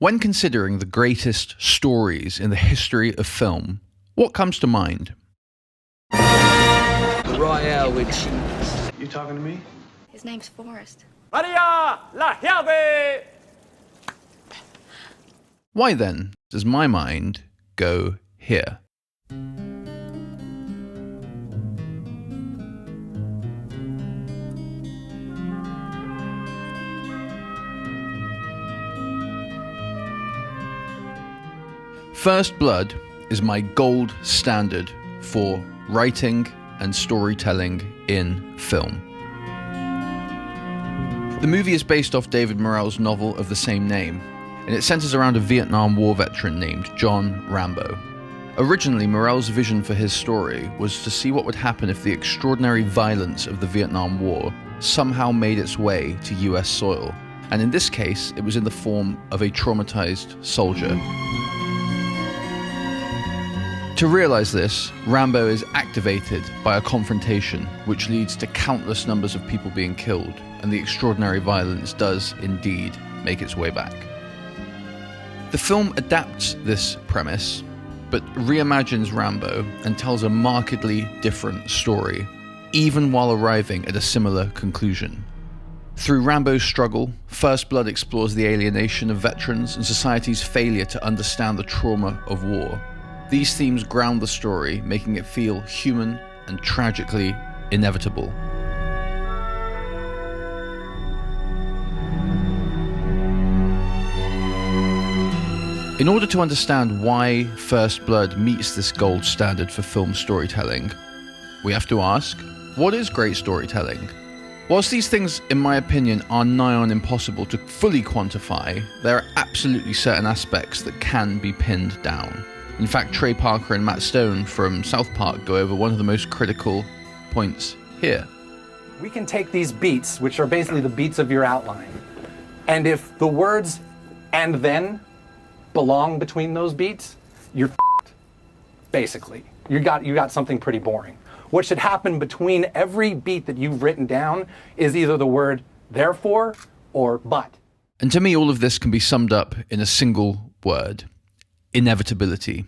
When considering the greatest stories in the history of film, what comes to mind? Royale with cheese. You talking to me? His name's Forrest. Maria la llave! Why then does my mind go here? First Blood is my gold standard for writing and storytelling in film. The movie is based off David Morrell's novel of the same name, and it centers around a Vietnam War veteran named John Rambo. Originally, Morrell's vision for his story was to see what would happen if the extraordinary violence of the Vietnam War somehow made its way to US soil, and in this case, it was in the form of a traumatized soldier. To realize this, Rambo is activated by a confrontation which leads to countless numbers of people being killed, and the extraordinary violence does indeed make its way back. The film adapts this premise, but reimagines Rambo and tells a markedly different story, even while arriving at a similar conclusion. Through Rambo's struggle, First Blood explores the alienation of veterans and society's failure to understand the trauma of war. These themes ground the story, making it feel human and tragically inevitable. In order to understand why First Blood meets this gold standard for film storytelling, we have to ask, what is great storytelling? Whilst these things, in my opinion, are nigh on impossible to fully quantify, there are absolutely certain aspects that can be pinned down. In fact, Trey Parker and Matt Stone from South Park go over one of the most critical points here. We can take these beats, which are basically the beats of your outline, and if the words "and then" belong between those beats, you're f***ed, basically. You got something pretty boring. What should happen between every beat that you've written down is either the word "therefore" or "but." And to me, all of this can be summed up in a single word: inevitability.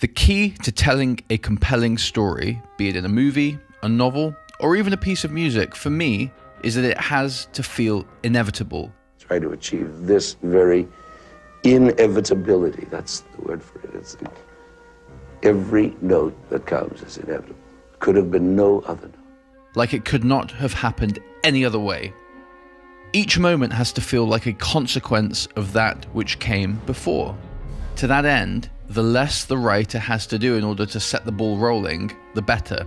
The key to telling a compelling story, be it in a movie, a novel, or even a piece of music, for me, is that it has to feel inevitable. Try to achieve this very inevitability. That's the word for it. It's every note that comes is inevitable. Could have been no other note. Like it could not have happened any other way. Each moment has to feel like a consequence of that which came before. To that end, the less the writer has to do in order to set the ball rolling, the better.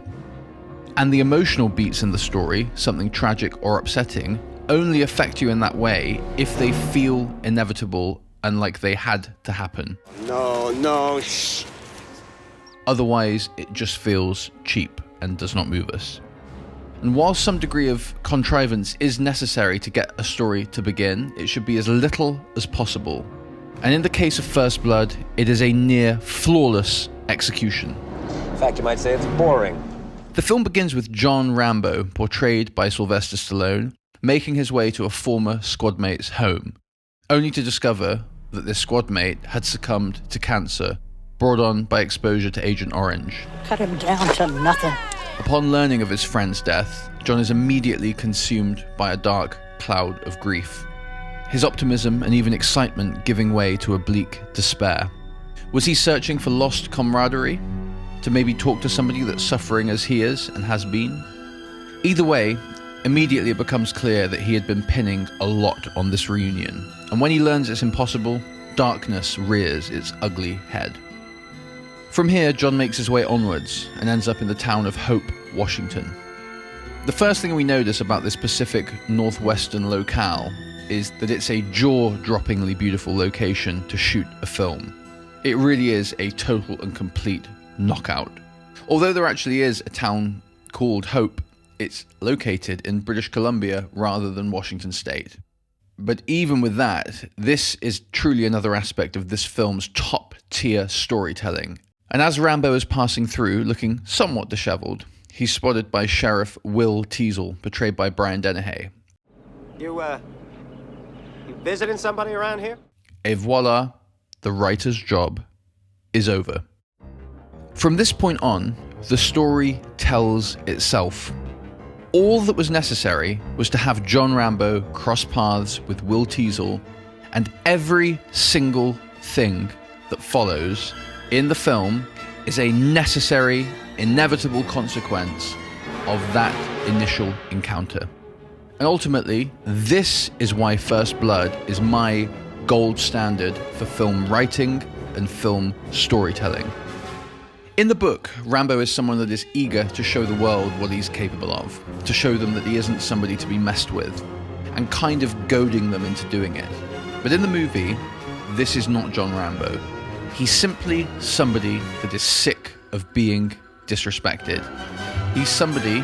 And the emotional beats in the story, something tragic or upsetting, only affect you in that way if they feel inevitable and like they had to happen. No, shh. Otherwise, it just feels cheap and does not move us. And while some degree of contrivance is necessary to get a story to begin, it should be as little as possible. And in the case of First Blood, it is a near flawless execution. In fact, you might say it's boring. The film begins with John Rambo, portrayed by Sylvester Stallone, making his way to a former squadmate's home, only to discover that this squadmate had succumbed to cancer, brought on by exposure to Agent Orange. Cut him down to nothing. Upon learning of his friend's death, John is immediately consumed by a dark cloud of grief, his optimism and even excitement giving way to a bleak despair. Was he searching for lost camaraderie? To maybe talk to somebody that's suffering as he is and has been? Either way, immediately it becomes clear that he had been pinning a lot on this reunion, and when he learns it's impossible, darkness rears its ugly head. From here, John makes his way onwards and ends up in the town of Hope, Washington. The first thing we notice about this Pacific Northwestern locale is that it's a jaw-droppingly beautiful location to shoot a film. It really is a total and complete knockout. Although there actually is a town called Hope, it's located in British Columbia rather than Washington State. But even with that, this is truly another aspect of this film's top-tier storytelling. And as Rambo is passing through, looking somewhat disheveled, he's spotted by Sheriff Will Teasel, portrayed by Brian Dennehy. You visiting somebody around here? Et voila, the writer's job is over. From this point on, the story tells itself. All that was necessary was to have John Rambo cross paths with Will Teasle, and every single thing that follows in the film is a necessary, inevitable consequence of that initial encounter. And ultimately, this is why First Blood is my gold standard for film writing and film storytelling. In the book, Rambo is someone that is eager to show the world what he's capable of, to show them that he isn't somebody to be messed with, and kind of goading them into doing it. But in the movie, this is not John Rambo. He's simply somebody that is sick of being disrespected. He's somebody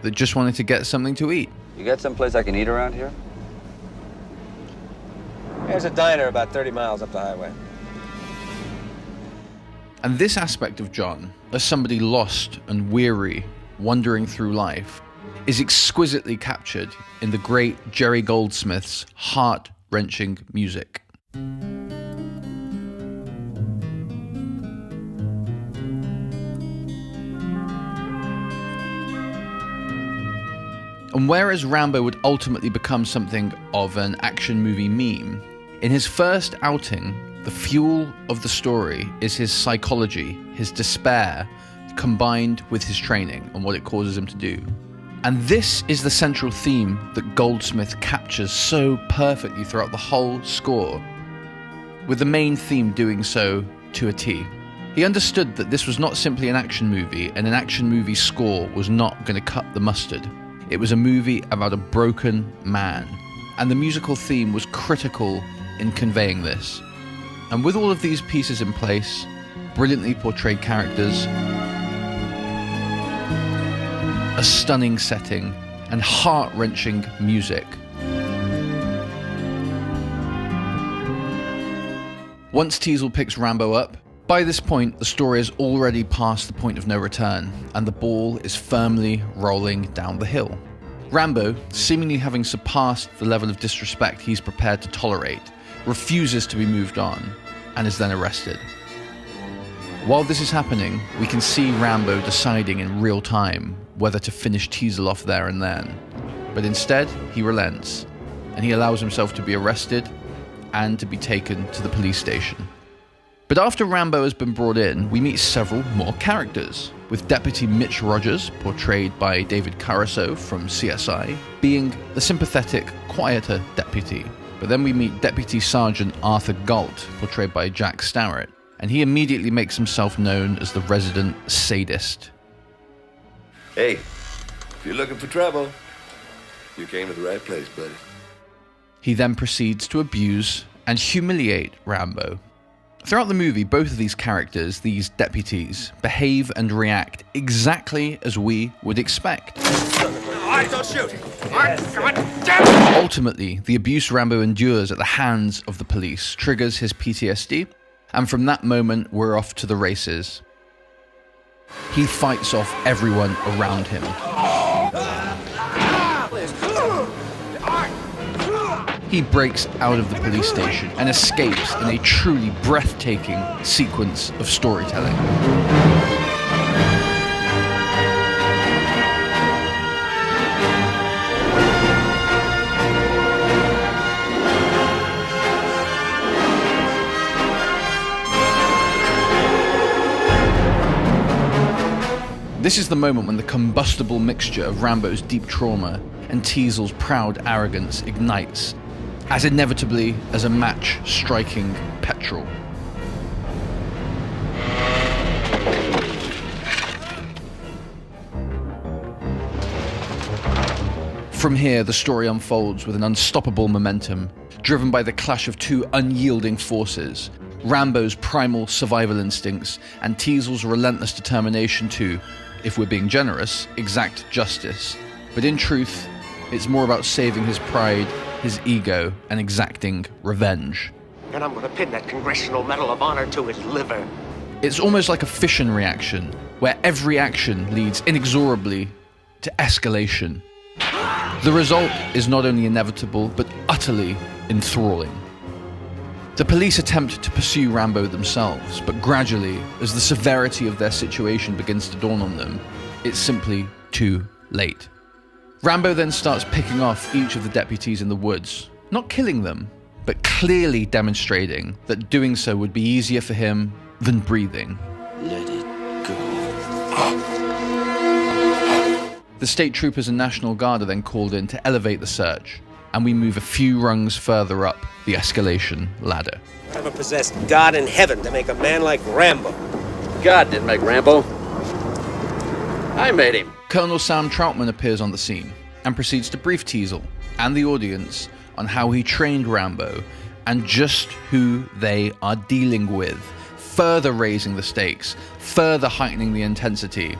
that just wanted to get something to eat. You got someplace I can eat around here? There's a diner about 30 miles up the highway. And this aspect of John, as somebody lost and weary, wandering through life, is exquisitely captured in the great Jerry Goldsmith's heart-wrenching music. And whereas Rambo would ultimately become something of an action movie meme, in his first outing, the fuel of the story is his psychology, his despair, combined with his training and what it causes him to do. And this is the central theme that Goldsmith captures so perfectly throughout the whole score, with the main theme doing so to a T. He understood that this was not simply an action movie, and an action movie score was not going to cut the mustard. It was a movie about a broken man, and the musical theme was critical in conveying this. And with all of these pieces in place, brilliantly portrayed characters, a stunning setting, and heart-wrenching music, once Teasle picks Rambo up, by this point the story is already past the point of no return, and the ball is firmly rolling down the hill. Rambo, seemingly having surpassed the level of disrespect he's prepared to tolerate, refuses to be moved on, and is then arrested. While this is happening, we can see Rambo deciding in real time whether to finish Teasle off there and then. But instead, he relents, and he allows himself to be arrested and to be taken to the police station. But after Rambo has been brought in, we meet several more characters, with Deputy Mitch Rogers, portrayed by David Caruso from CSI, being the sympathetic, quieter deputy. But then we meet Deputy Sergeant Arthur Galt, portrayed by Jack Starrett, and he immediately makes himself known as the resident sadist. Hey, if you're looking for trouble, you came to the right place, buddy. He then proceeds to abuse and humiliate Rambo. Throughout the movie, both of these characters, these deputies, behave and react exactly as we would expect. Don't shoot! Ultimately, the abuse Rambo endures at the hands of the police triggers his PTSD, and from that moment, we're off to the races. He fights off everyone around him. He breaks out of the police station and escapes in a truly breathtaking sequence of storytelling. This is the moment when the combustible mixture of Rambo's deep trauma and Teasle's proud arrogance ignites, as inevitably as a match striking petrol. From here, the story unfolds with an unstoppable momentum, driven by the clash of two unyielding forces, Rambo's primal survival instincts and Teasle's relentless determination to, if we're being generous, exact justice. But in truth, it's more about saving his pride, his ego, and exacting revenge. And I'm gonna pin that Congressional Medal of Honor to his liver. It's almost like a fission reaction, where every action leads inexorably to escalation. The result is not only inevitable, but utterly enthralling. The police attempt to pursue Rambo themselves, but gradually, as the severity of their situation begins to dawn on them, it's simply too late. Rambo then starts picking off each of the deputies in the woods, not killing them, but clearly demonstrating that doing so would be easier for him than breathing. Let it go. The state troopers and National Guard are then called in to elevate the search, and we move a few rungs further up the escalation ladder. Never possessed God in heaven to make a man like Rambo. God didn't make Rambo. I made him. Colonel Sam Troutman appears on the scene and proceeds to brief Teasel and the audience on how he trained Rambo and just who they are dealing with, further raising the stakes, further heightening the intensity.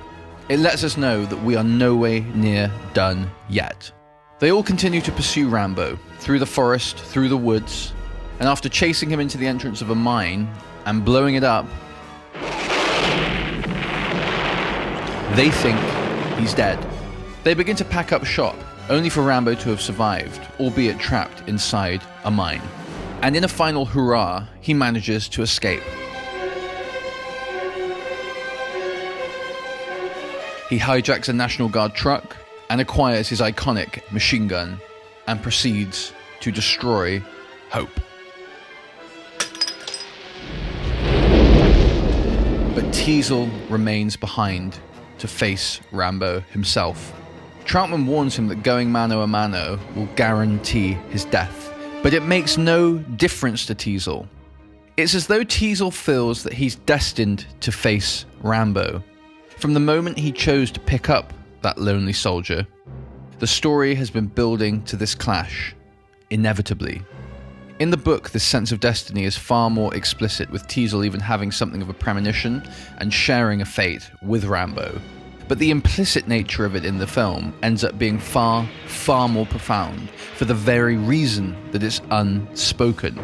It lets us know that we are nowhere near done yet. They all continue to pursue Rambo through the forest, through the woods, and after chasing him into the entrance of a mine and blowing it up, they think he's dead. They begin to pack up shop, only for Rambo to have survived, albeit trapped inside a mine. And in a final hurrah, he manages to escape. He hijacks a National Guard truck and acquires his iconic machine gun and proceeds to destroy Hope. But Teasel remains behind to face Rambo himself. Troutman warns him that going mano a mano will guarantee his death, but it makes no difference to Teasel. It's as though Teasel feels that he's destined to face Rambo. From the moment he chose to pick up that lonely soldier, the story has been building to this clash, inevitably. In the book, this sense of destiny is far more explicit, with Teasel even having something of a premonition and sharing a fate with Rambo. But the implicit nature of it in the film ends up being far, far more profound for the very reason that it's unspoken.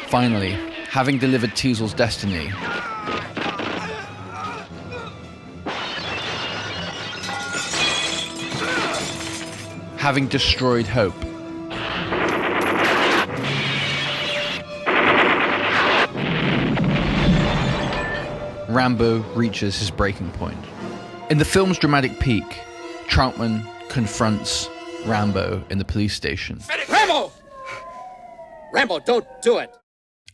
Finally, having delivered Teasel's destiny, having destroyed Hope, Rambo reaches his breaking point. In the film's dramatic peak, Troutman confronts Rambo in the police station. Rambo! Rambo, don't do it!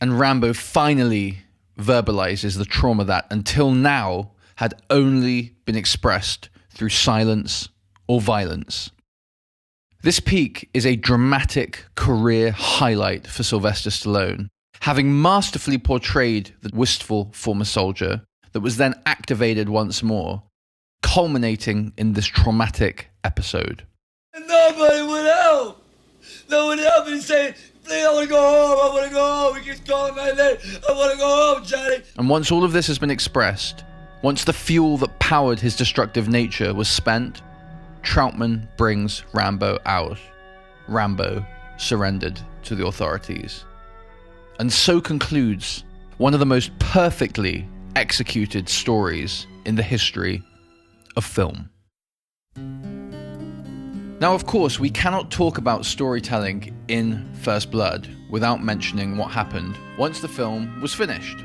And Rambo finally verbalizes the trauma that, until now, had only been expressed through silence or violence. This peak is a dramatic career highlight for Sylvester Stallone, having masterfully portrayed the wistful former soldier that was then activated once more, culminating in this traumatic episode. Nobody would help. No one helped me say, please, I want to go home. I want to go home. He keeps calling my name. I want to go home, Johnny. And once all of this has been expressed, once the fuel that powered his destructive nature was spent, Troutman brings Rambo out. Rambo surrendered to the authorities. And so concludes one of the most perfectly executed stories in the history of film. Now, of course, we cannot talk about storytelling in First Blood without mentioning what happened once the film was finished.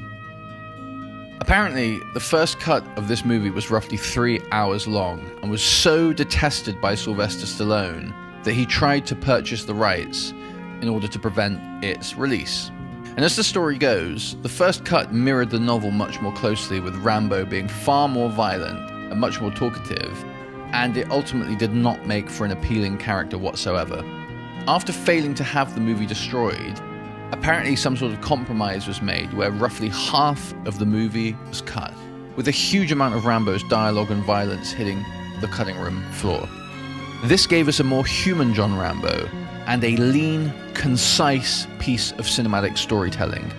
Apparently, the first cut of this movie was roughly 3 hours long and was so detested by Sylvester Stallone that he tried to purchase the rights in order to prevent its release. And as the story goes, the first cut mirrored the novel much more closely, with Rambo being far more violent and much more talkative, and it ultimately did not make for an appealing character whatsoever. After failing to have the movie destroyed, apparently some sort of compromise was made where roughly half of the movie was cut, with a huge amount of Rambo's dialogue and violence hitting the cutting room floor. This gave us a more human John Rambo and a lean, concise piece of cinematic storytelling,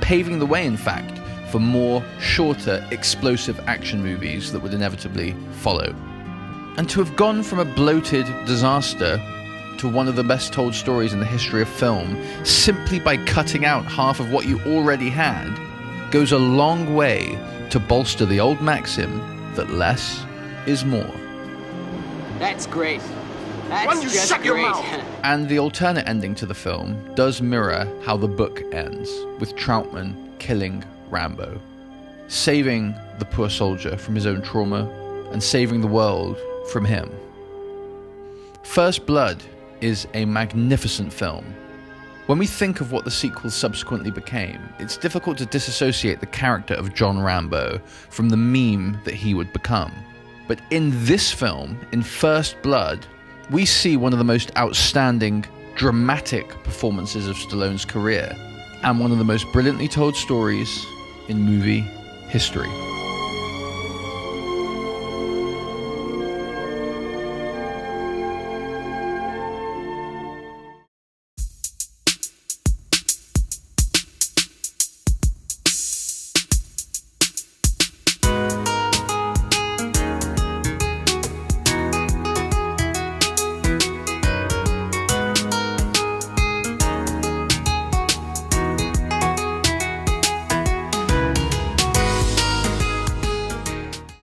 paving the way, in fact, for more shorter, explosive action movies that would inevitably follow. And to have gone from a bloated disaster to one of the best told stories in the history of film, simply by cutting out half of what you already had, goes a long way to bolster the old maxim that less is more. That's great. Why don't you shut your mouth? And the alternate ending to the film does mirror how the book ends, with Troutman killing Rambo, saving the poor soldier from his own trauma and saving the world from him. First Blood is a magnificent film. When we think of what the sequel subsequently became, it's difficult to disassociate the character of John Rambo from the meme that he would become. But in this film, in First Blood, we see one of the most outstanding, dramatic performances of Stallone's career, and one of the most brilliantly told stories in movie history.